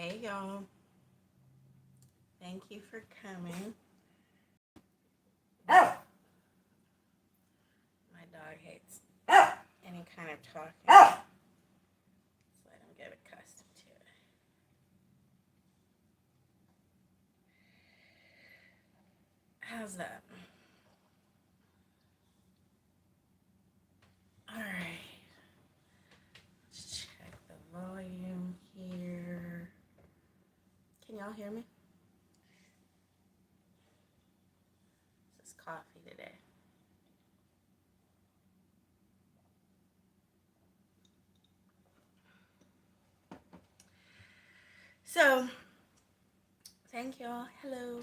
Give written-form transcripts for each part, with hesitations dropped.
Hey y'all, thank you for coming. Oh. My dog hates Oh. any kind of talking. Oh. Let's let him get accustomed to it. How's that? Alright, let's check the volume here. Can y'all hear me? This is coffee today. So, thank y'all. Hello.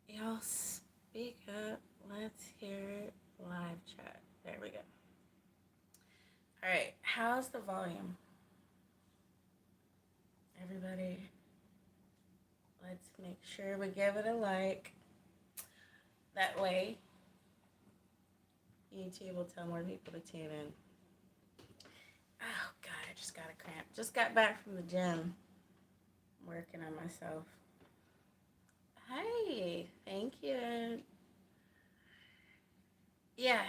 Y'all speak up. Let's hear it. Live chat. There we go. Alright, how's the volume? Everybody, let's make sure we give it a like. That way, YouTube will tell more people to tune in. Oh, God, I just got a cramp. Just got back from the gym. I'm working on myself. Hey, thank you. Yeah.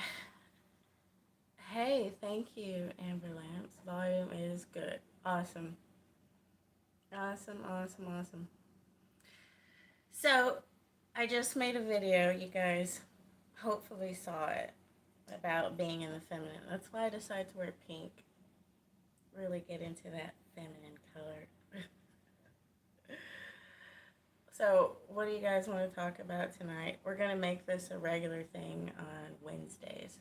Hey, thank you, Amber Lamps. Volume is good. Awesome. Awesome. So, I just made a video, you guys hopefully saw it, about being in the feminine. That's why I decided to wear pink. Really get into that feminine color. So, what do you guys want to talk about tonight? We're going to make this a regular thing on Wednesdays.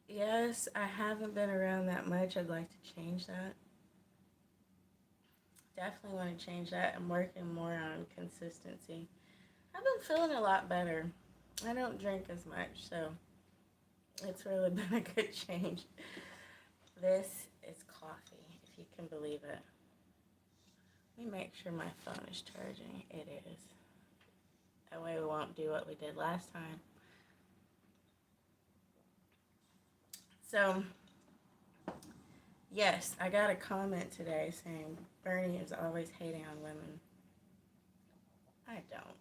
Yes, I haven't been around that much. I'd like to change that. Definitely want to change that. I'm working more on consistency. I've been feeling a lot better. I don't drink as much, so it's really been a good change. This is coffee, if you can believe it. Let me make sure my phone is charging. It is. That way we won't do what we did last time. So, yes, I got a comment today saying Bernie is always hating on women. I don't.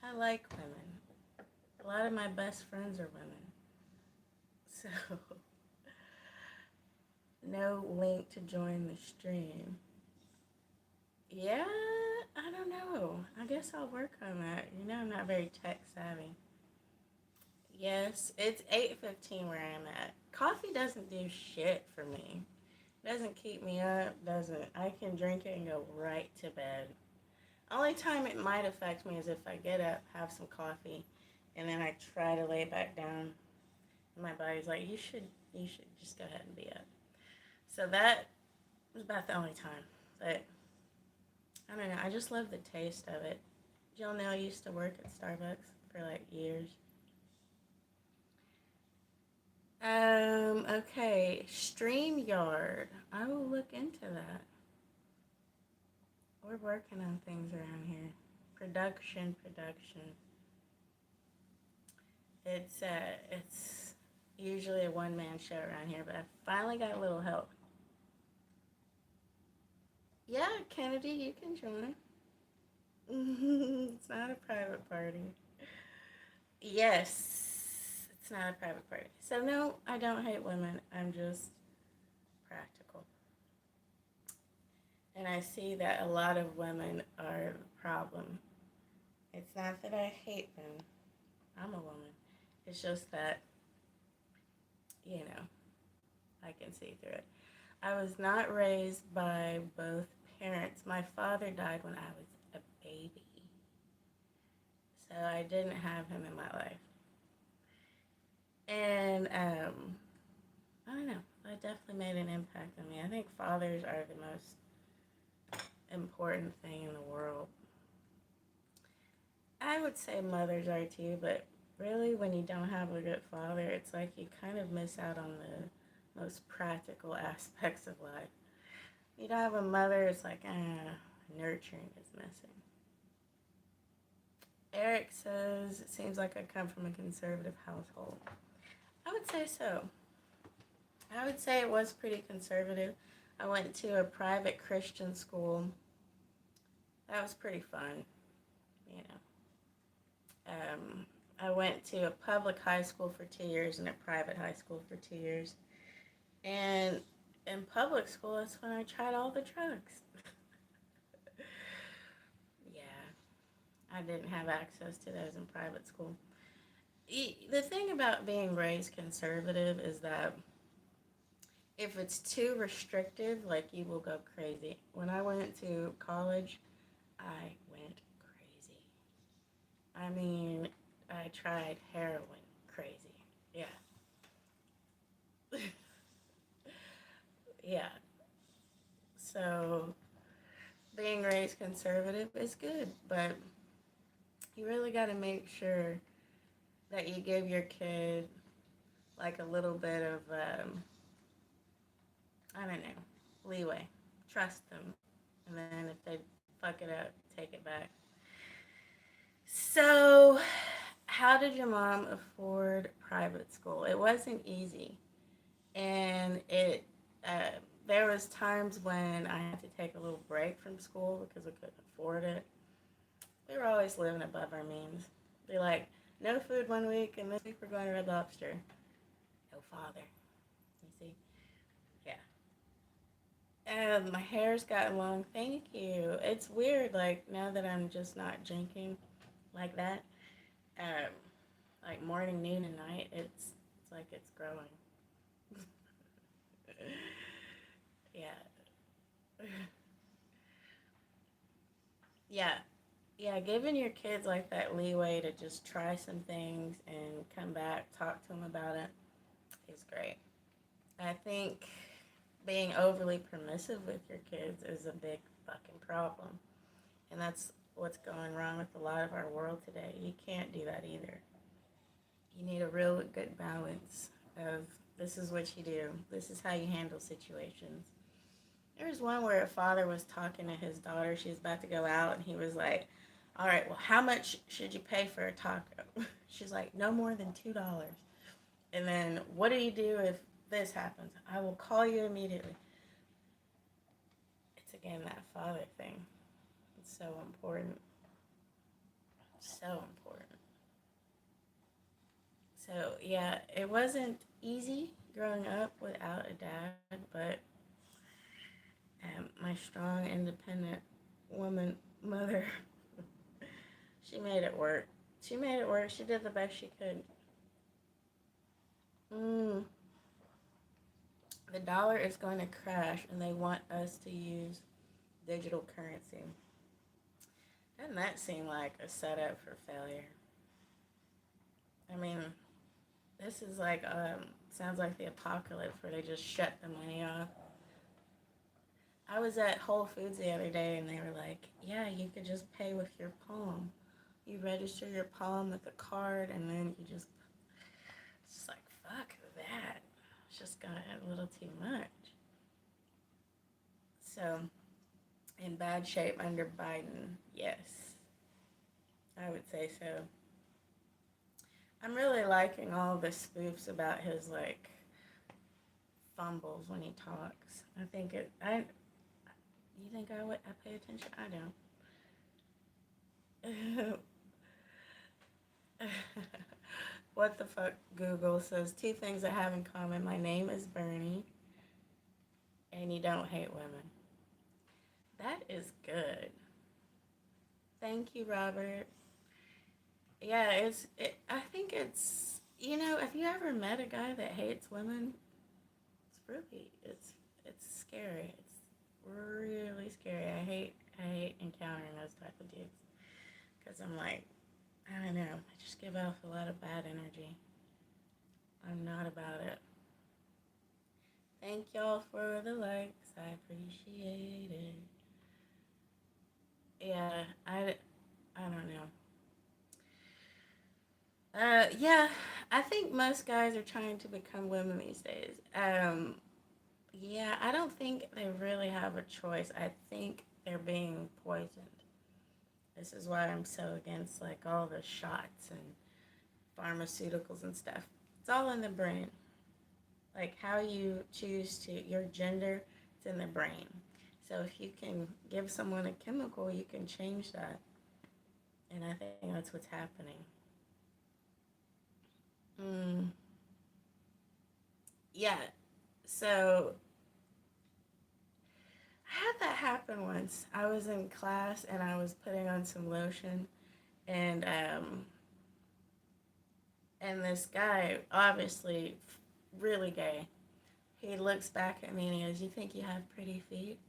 I like women. A lot of my best friends are women. So, no link to join the stream. Yeah, I don't know. I guess I'll work on that. You know, I'm not very tech savvy. Yes, it's 8:15 where I'm at. Coffee doesn't do shit for me. Doesn't keep me up, doesn't. I can drink it and go right to bed. Only time it might affect me is if I get up, have some coffee, and then I try to lay back down. And my body's like, you should just go ahead and be up. So that was about the only time. But I don't know, I just love the taste of it. Y'all know I used to work at Starbucks for like years. Okay, StreamYard. I will look into that. We're working on things around here. Production. It's usually a one-man show around here, but I finally got a little help. Yeah, Kennedy, you can join. It's not a private party. Yes, it's not a private party. So no, I don't hate women. I'm just practical. And I see that a lot of women are the problem. It's not that I hate them. I'm a woman. It's just that, you know, I can see through it. I was not raised by both parents. My father died when I was a baby. So I didn't have him in my life. And I don't know. That definitely made an impact on me. I think fathers are the most important thing in the world. I would say mothers are too, but really when you don't have a good father, it's like you kind of miss out on the most practical aspects of life. You don't have a mother, it's like, nurturing is missing. Eric says, it seems like I come from a conservative household. I would say so. I would say it was pretty conservative. I went to a private Christian school. That was pretty fun, you know. I went to a public high school for 2 years and a private high school for 2 years. And in public school, that's when I tried all the drugs. Yeah, I didn't have access to those in private school. The thing about being raised conservative is that if it's too restrictive, like you will go crazy. When I went to college, I went crazy. I mean, I tried heroin crazy. Yeah. Yeah. So being raised conservative is good, but you really got to make sure that you give your kid like a little bit of, I don't know, leeway. Trust them. And then if they fuck it up, take it back. So, how did your mom afford private school? It wasn't easy. And uh, there was times when I had to take a little break from school because we couldn't afford it. We were always living above our means. They're like, no food one week, and this week we're going to Red Lobster. No father. You see? Yeah. My hair's gotten long. Thank you. It's weird, like, now that I'm just not drinking like that, um, like morning, noon, and night, it's like it's growing. Yeah. Yeah. Yeah, giving your kids like that leeway to just try some things and come back, talk to them about it is great. I think being overly permissive with your kids is a big fucking problem. And that's what's going wrong with a lot of our world today. You can't do that either. You need a real good balance of this is what you do, this is how you handle situations. There was one where a father was talking to his daughter. She was about to go out, and he was like, all right, well, how much should you pay for a taco? She's like, no more than $2. And then, what do you do if this happens? I will call you immediately. It's again that father thing. It's so important. So important. So, yeah, it wasn't easy growing up without a dad, but my strong, independent woman, mother, she made it work. She made it work. She did the best she could. Mm, the dollar is going to crash, and they want us to use digital currency. Doesn't that seem like a setup for failure? I mean, this is like sounds like the apocalypse where they just shut the money off. I was at Whole Foods the other day, and they were like, "Yeah, you could just pay with your palm. You register your palm with a card, and then you just." It's like fuck that. It's just got a little too much. So, in bad shape under Biden, yes, I would say so. I'm really liking all the spoofs about his like fumbles when he talks. I think it. I. You think I would? I pay attention. I don't. What the fuck? Google says two things I have in common. My name is Bernie, and you don't hate women. That is good. Thank you, Robert. Yeah, I think it's. Have you ever met a guy that hates women? It's scary. It's really scary. I hate encountering those type of dudes because I'm like, I don't know. I just give off a lot of bad energy. I'm not about it. Thank y'all for the likes. I appreciate it. Yeah, I don't know. Yeah, I think most guys are trying to become women these days. Yeah, I don't think they really have a choice. I think they're being poisoned. This is why I'm so against like all the shots and pharmaceuticals and stuff. It's all in the brain. Like how you choose to your gender, it's in the brain. So if you can give someone a chemical, you can change that. And I think that's what's happening. Mm, yeah. So I had that happen once. I was in class and I was putting on some lotion, and this guy, obviously really gay, he looks back at me and he goes, "You think you have pretty feet?"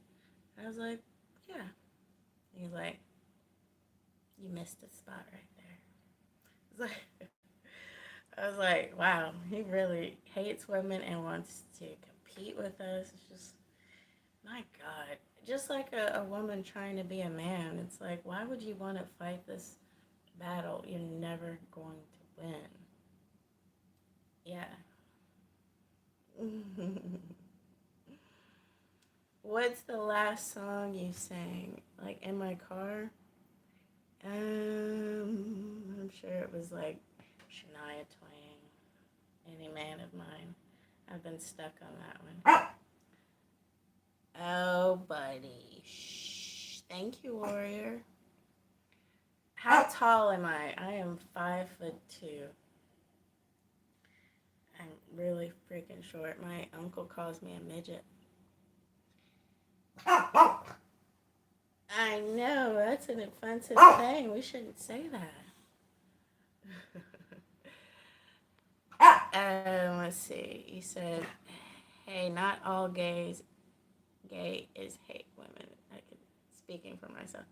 I was like, "Yeah." He's like, "You missed a spot right there." I was like, I was like, wow, he really hates women and wants to compete with us. It's just, my God. Just like a woman trying to be a man, it's like, why would you want to fight this battle you're never going to win? Yeah. What's the last song you sang? Like in my car? I'm sure it was like Shania Twain, Any Man of Mine. I've been stuck on that one. Oh, buddy. Shh. Thank you, Warrior. How tall am I? I am 5'2". I'm really freaking short. My uncle calls me a midget. I know, that's an offensive thing. We shouldn't say that. Let's see. You said, hey, not all gay is hate women. I could, speaking for myself.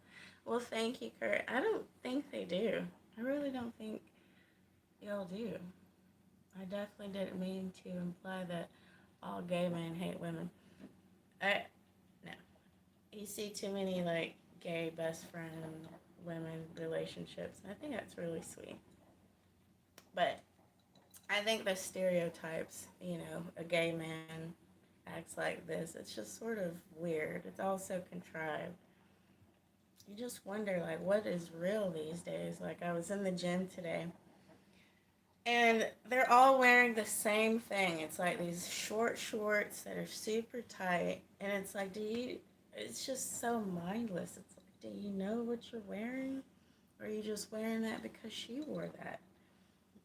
Well, thank you, Kurt. I don't think they do. I really don't think y'all do. I definitely didn't mean to imply that all gay men hate women. I no. You see too many like gay best friend women relationships. I think that's really sweet. But I think the stereotypes, a gay man acts like this. It's just sort of weird. It's also contrived. You just wonder like what is real these days. Like I was in the gym today and they're all wearing the same thing. It's like these short shorts that are super tight, and it's like, do you? It's just so mindless. It's like, do you know what you're wearing, or are you just wearing that because she wore that?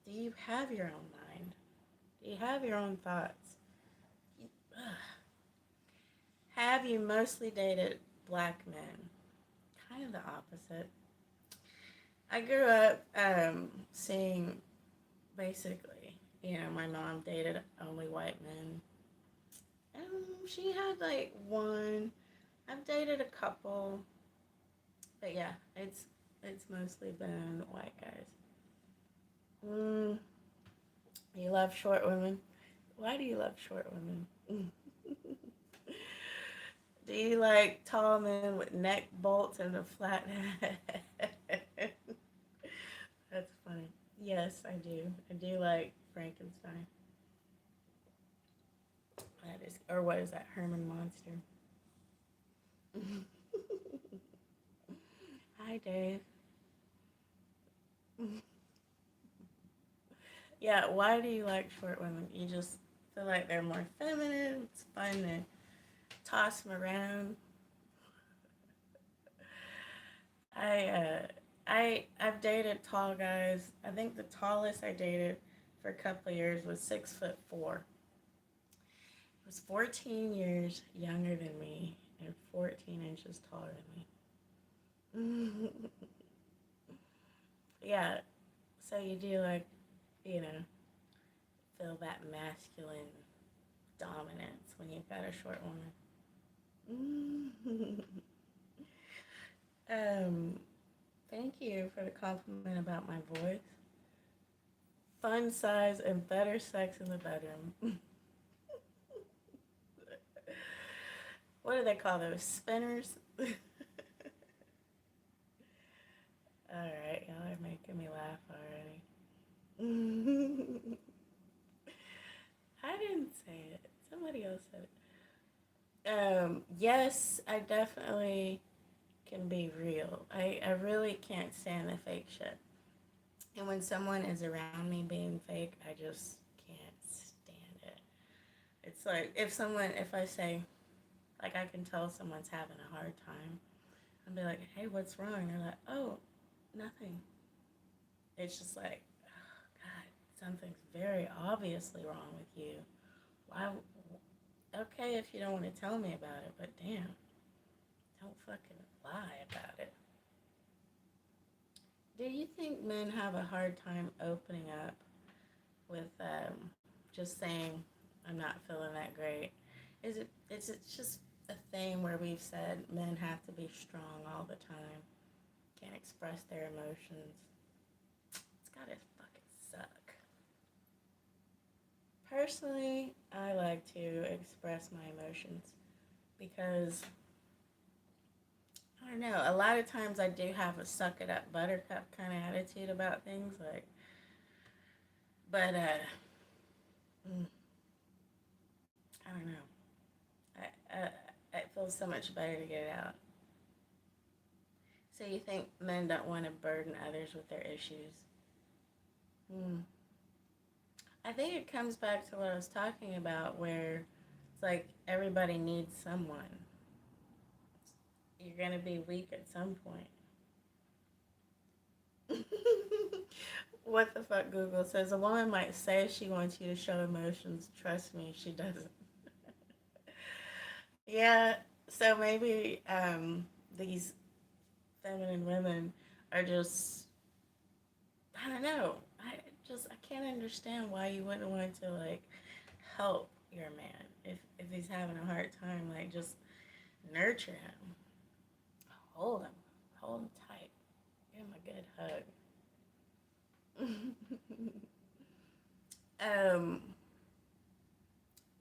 Do you have your own mind? Do you have your own thoughts? Have you mostly dated black men? Kind of the opposite. I grew up seeing basically, my mom dated only white men. She had like one. I've dated a couple, but yeah, it's mostly been white guys. Mm, you love short women. Why do you love short women? Do you like tall men with neck bolts and a flat head? That's funny. Yes, I do. I do like Frankenstein. That is, or what is that? Herman Monster. Hi, Dave. Yeah, why do you like short women? You just feel like they're more feminine. It's fun to toss them around. I I've dated tall guys. I think the tallest I dated for a couple of years was 6'4". He was 14 years younger than me and 14 inches taller than me. Yeah, so you do like, you know, feel that masculine dominance when you've got a short woman. um, Thank you for the compliment about my voice. Fun size and better sex in the bedroom. What do they call those? Spinners? Alright, y'all are making me laugh already. I didn't say it. Somebody else said it. Yes, I definitely can be real. I really can't stand the fake shit. And when someone is around me being fake, I just can't stand it. It's like if I say, like, I can tell someone's having a hard time, I'll be like, hey, what's wrong? They're like, oh, nothing. It's just like, oh, God, something's very obviously wrong with you. Why? Okay, if you don't want to tell me about it, but damn, don't fucking lie about it. Do you think men have a hard time opening up with just saying, I'm not feeling that great? Is it just a thing where we've said men have to be strong all the time, can't express their emotions? It's gotta fucking suck. Personally, I like to express my emotions because I don't know. A lot of times I do have a suck it up, buttercup kind of attitude about things, like, but I don't know. It feels so much better to get it out. So you think men don't want to burden others with their issues? Hmm. I think it comes back to what I was talking about, where it's like everybody needs someone. You're gonna be weak at some point. What the fuck? Google says a woman might say she wants you to show emotions. Trust me, she doesn't. Yeah. So maybe these feminine women are just, I don't know. I can't understand why you wouldn't want to, like, help your man if he's having a hard time. Like, just nurture him, hold him tight, give him a good hug. um,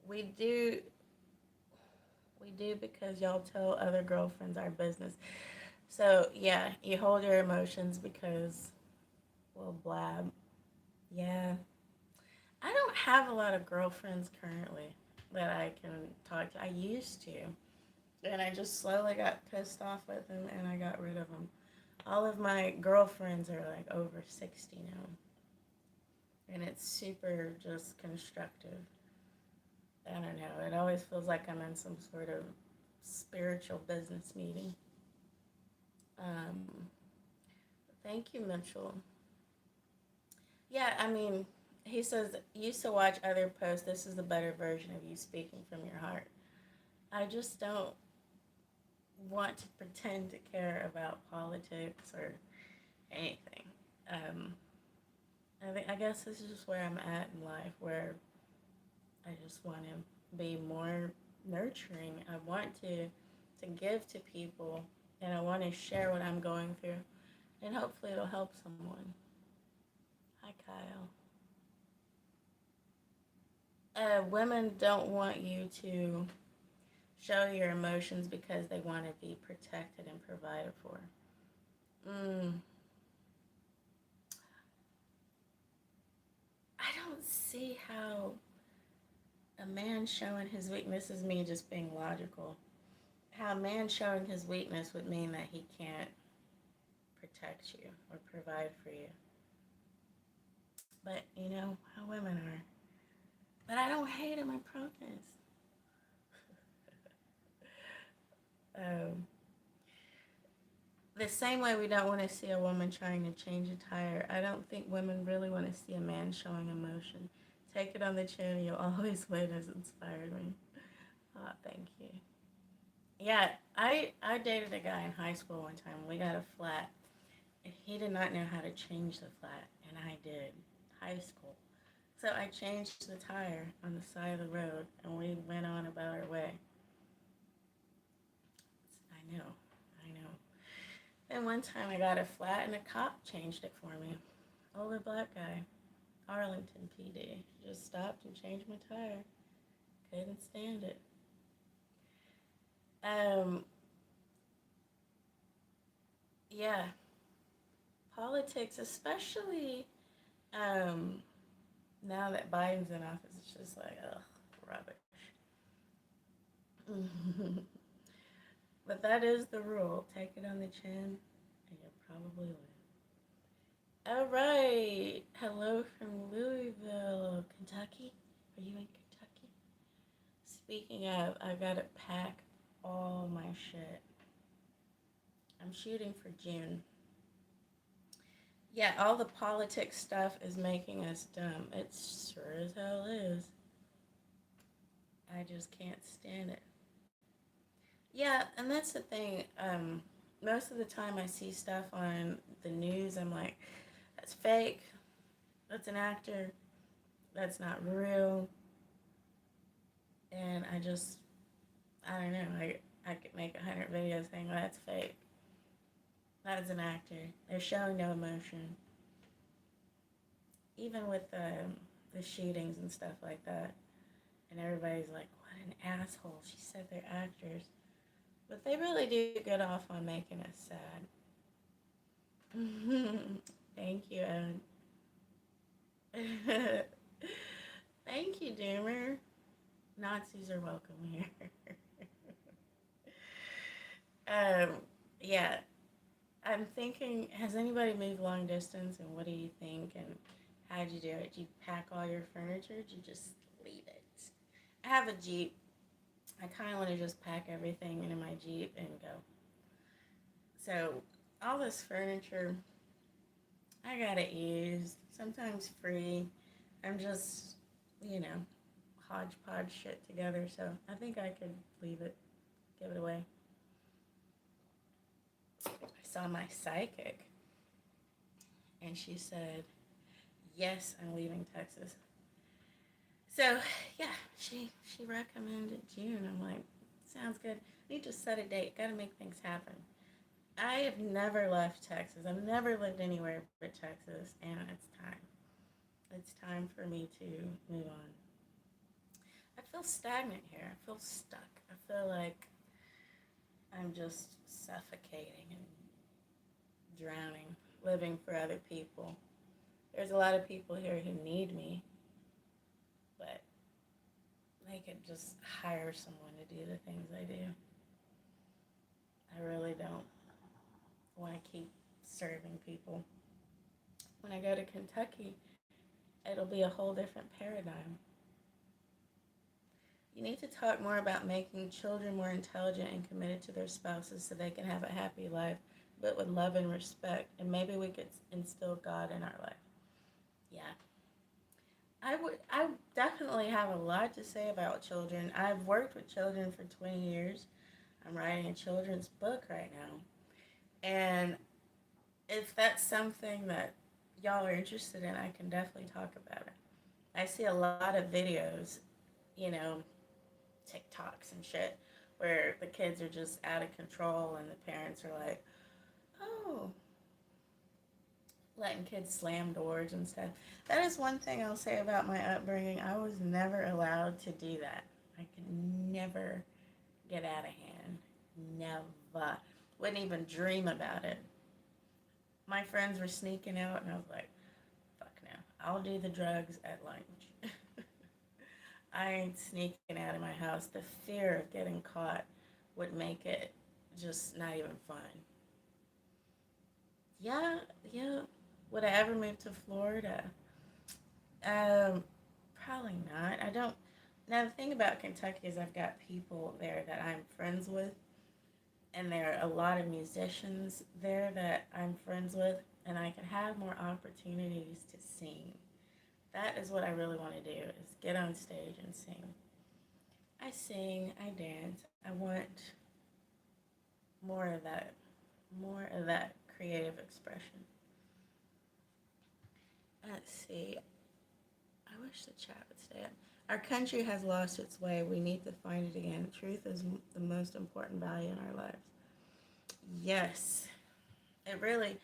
we do we do because y'all tell other girlfriends our business. So yeah, you hold your emotions because we'll blab. Yeah, I don't have a lot of girlfriends currently that I can talk to. I used to, and I just slowly got pissed off with them, and I got rid of them. All of my girlfriends are like over 60 now, and it's super just constructive. I don't know. It always feels like I'm in some sort of spiritual business meeting. Um, thank you, Mitchell. Yeah, I mean, he says, used to watch other posts. This is the better version of you speaking from your heart. I just don't want to pretend to care about politics or anything. Um, I guess this is just where I'm at in life, where I just want to be more nurturing. I want to give to people, and I want to share what I'm going through, and hopefully it'll help someone. Hi, Kyle. Women don't want you to show your emotions because they want to be protected and provided for. Mm, I don't see how a man showing his weakness is me just being logical. How a man showing his weakness would mean that he can't protect you or provide for you. But you know how women are. But I don't hate him, I promise. Um, the same way we don't want to see a woman trying to change a tire, I don't think women really want to see a man showing emotion. Take it on the chin, you'll always win has inspired me. Oh, thank you. Yeah, I dated a guy in high school one time. We got a flat, and he did not know how to change the flat, and I did. High school. So I changed the tire on the side of the road, and we went on about our way. I know, I know. And one time I got a flat, and a cop changed it for me. Older black guy, Arlington PD. He just stopped and changed my tire. Couldn't stand it. Um, yeah, politics, especially um, now that Biden's in office, it's just like, ugh, rubbish. But that is the rule. Take it on the chin, and you'll probably win. All right. Hello from Louisville, Kentucky. Are you in Kentucky? Speaking of, I gotta pack all my shit. I'm shooting for June. Yeah, all the politics stuff is making us dumb. It sure as hell is. I just can't stand it. Yeah, and that's the thing. Most of the time I see stuff on the news, I'm like, that's fake. That's an actor. That's not real. And I don't know. I could make 100 videos saying, well, that's fake. That is an actor. They're showing no emotion. Even with the shootings and stuff like that. And everybody's like, what an asshole. She said they're actors. But they really do get off on making us sad. Thank you, Owen. Thank you, Doomer. Nazis are welcome here. um, yeah, I'm thinking, has anybody moved long distance and what do you think and how'd you do it? Did you pack all your furniture? Did you just leave it? I have a Jeep. I kind of want to just pack everything into my Jeep and go. So, all this furniture, I got it used, sometimes free. I'm just, you know, hodgepodge shit together. So, I think I could leave it, give it away. I saw my psychic and she said, yes, I'm leaving Texas. So yeah, she recommended June. I'm like, sounds good. Need to set a date. Got to make things happen. I have never left Texas. I've never lived anywhere but Texas, and it's time. It's time for me to move on. I feel stagnant here. I feel stuck. I feel like I'm just suffocating and drowning, living for other people. There's a lot of people here who need me, but they could just hire someone to do the things I do. I really don't want to keep serving people. When I go to Kentucky, it'll be a whole different paradigm. You need to talk more about making children more intelligent and committed to their spouses so they can have a happy life, but with love and respect. And maybe we could instill God in our life. Yeah. I definitely have a lot to say about children. I've worked with children for 20 years. I'm writing a children's book right now. And if that's something that y'all are interested in, I can definitely talk about it. I see a lot of videos, you know, TikToks and shit, where the kids are just out of control and the parents are like, oh, letting kids slam doors and stuff. That is one thing I'll say about my upbringing. I was never allowed to do that. I could never get out of hand. Never. Wouldn't even dream about it. My friends were sneaking out, and I was like, fuck no. I'll do the drugs at lunch. I ain't sneaking out of my house. The fear of getting caught would make it just not even fun. Yeah, yeah. Would I ever move to Florida? Um, Probably not. I don't. Now the thing about Kentucky is I've got people there that I'm friends with, and there are a lot of musicians there that I'm friends with, and I can have more opportunities to sing. That is what I really want to do: is get on stage and sing. I sing, I dance. I want more of that, more of that creative expression. Let's see. I wish the chat would stay up. Our country has lost its way. We need to find it again. Truth is the most important value in our lives. Yes, it really.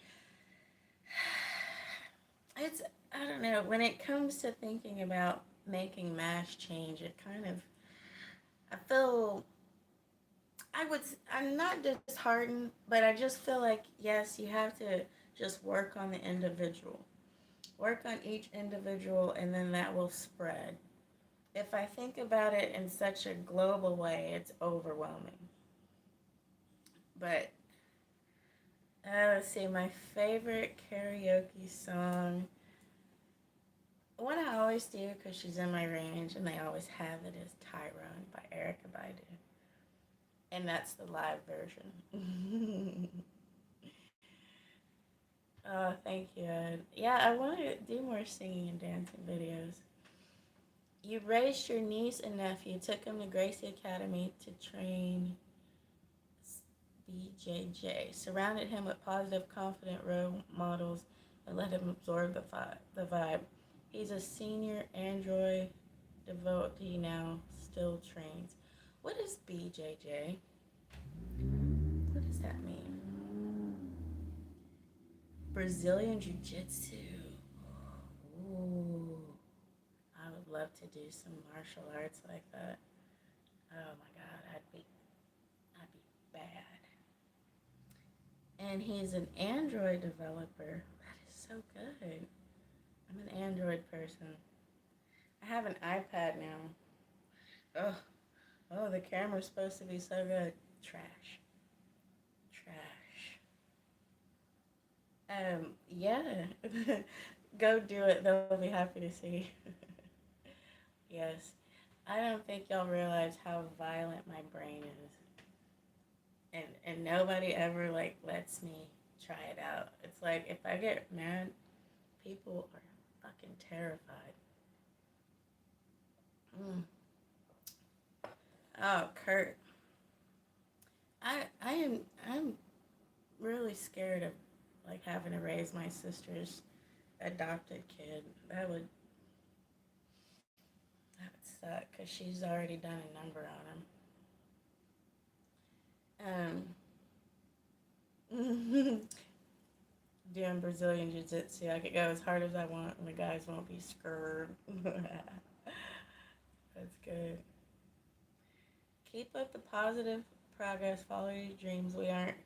It's, I don't know. When it comes to thinking about making mass change, it kind of, I feel, I'm not disheartened, but I just feel like, yes, you have to just work on the individual. Work on each individual, and then that will spread. If I think about it in such a global way, it's overwhelming. But let's see, my favorite karaoke song. One I always do because she's in my range, and they always have it is Tyrone by Erica Baidu, and that's the live version. Oh, thank you, Ed. Yeah, I want to do more singing and dancing videos. You raised your niece and nephew, took them to Gracie Academy to train BJJ, surrounded him with positive, confident role models, and let him absorb the vibe. He's a senior Android devotee now, still trains. What is BJJ? What does that mean? Brazilian Jiu Jitsu. Ooh, I would love to do some martial arts like that. Oh my god, I'd be bad. And he's an Android developer. That is so good. I'm an Android person. I have an iPad now. Oh, oh, the camera's supposed to be so good. Trash. Trash. Yeah. Go do it. They'll be happy to see. Yes. I don't think y'all realize how violent my brain is. And nobody ever like lets me try it out. It's like if I get mad, people are fucking terrified. Mm. Oh, Kurt. I'm really scared of like having to raise my sister's adopted kid. That would suck because she's already done a number on him. Doing Brazilian Jiu Jitsu, I could go as hard as I want, and the guys won't be scared. That's good. Keep up the positive progress. Follow your dreams. We aren't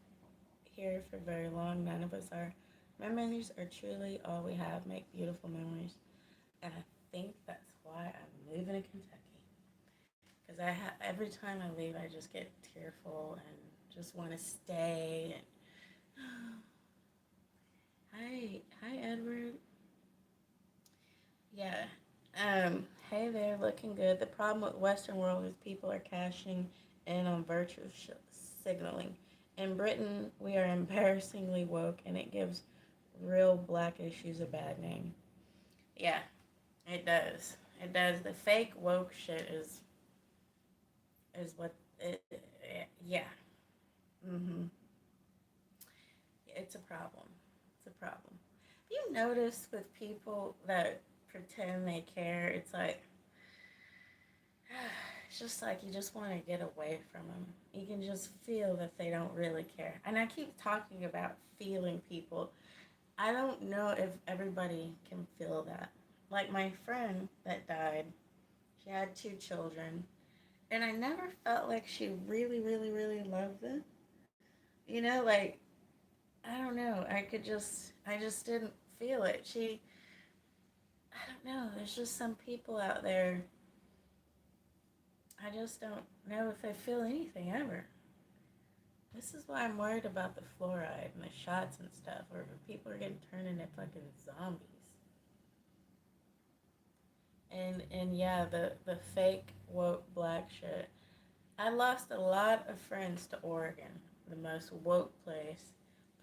here for very long. None of us are. Memories are truly all we have. Make beautiful memories. And I think that's why I'm moving to Kentucky. Because every time I leave, I just get tearful and just want to stay. And hi, Edward. Yeah. Hey there, looking good. The problem with Western world is people are cashing in on virtue signaling. In Britain, we are embarrassingly woke, and it gives real black issues a bad name. Yeah, it does. It does. The fake woke shit is what it. Yeah. Mhm. It's a problem. It's a problem. You notice with people that pretend they care, it's like it's just like you just want to get away from them. You can just feel that they don't really care. And I keep talking about feeling people. I don't know if everybody can feel that. Like my friend that died, she had two children, and I never felt like she really, really, really loved them. You know, like I don't know. I just didn't feel it. I don't know. There's just some people out there. I just don't know if they feel anything ever. This is why I'm worried about the fluoride and the shots and stuff, where people are getting turned into fucking zombies. And yeah, the fake woke black shit. I lost a lot of friends to Oregon, the most woke place.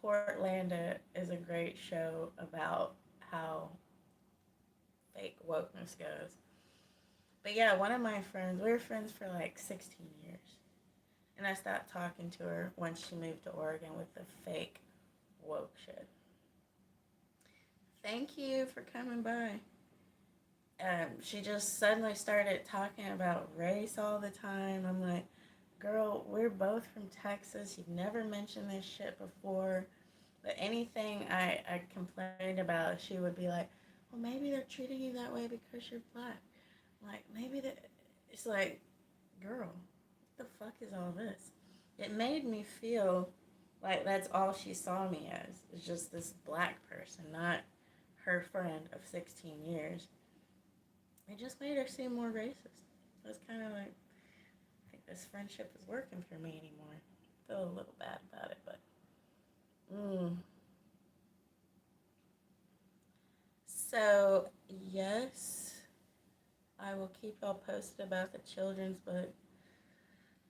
Portlandia is a great show about how fake wokeness goes. But yeah, one of my friends, we were friends for like 16 years. And I stopped talking to her once she moved to Oregon with the fake woke shit. Thank you for coming by. She just suddenly started talking about race all the time. I'm like, girl, we're both from Texas. You've never mentioned this shit before. But anything I complained about, she would be like, well, maybe they're treating you that way because you're black. Like, maybe that. It's like, girl, what the fuck is all this? It made me feel like that's all she saw me as. It's just this black person, not her friend of 16 years. It just made her seem more racist. So it's kind of like, I think this friendship is working for me anymore. I feel a little bad about it, but. Mm. So, yes, I will keep y'all posted about the children's book.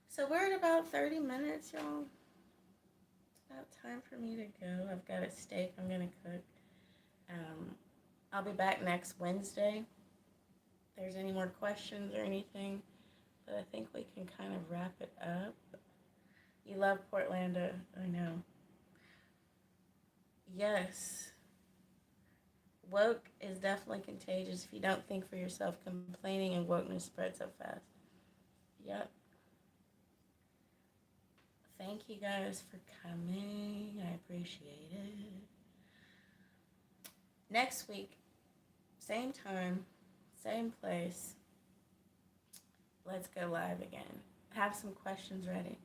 So, we're at about 30 minutes, y'all. It's about time for me to go. I've got a steak I'm going to cook. Um, I'll be back next Wednesday. If there's any more questions or anything, but I think we can kind of wrap it up. You love Portlando, I know. Yes, woke is definitely contagious if you don't think for yourself. Complaining and wokeness spread so fast. Yep. Thank you guys for coming. I appreciate it. Next week, same time, same place. Let's go live again. Have some questions ready.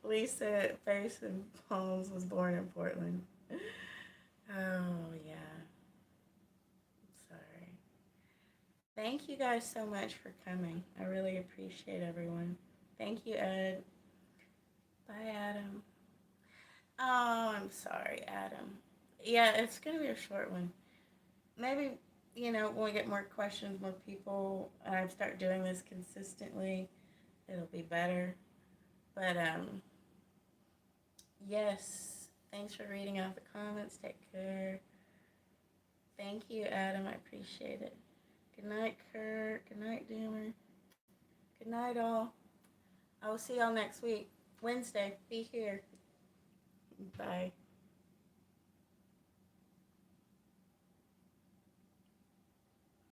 Lisa Face and Palms was born in Portland. Oh, yeah. Sorry. Thank you guys so much for coming. I really appreciate everyone. Thank you, Ed. Bye, Adam. Oh, I'm sorry, Adam. Yeah, it's going to be a short one. Maybe, when we get more questions, more people, and I start doing this consistently, it'll be better. But, yes, thanks for reading out the comments. Take care. Thank you, Adam. I appreciate it. Good night, Kurt. Good night, Doomer. Good night, all. I will see y'all next week. Wednesday. Be here. Bye.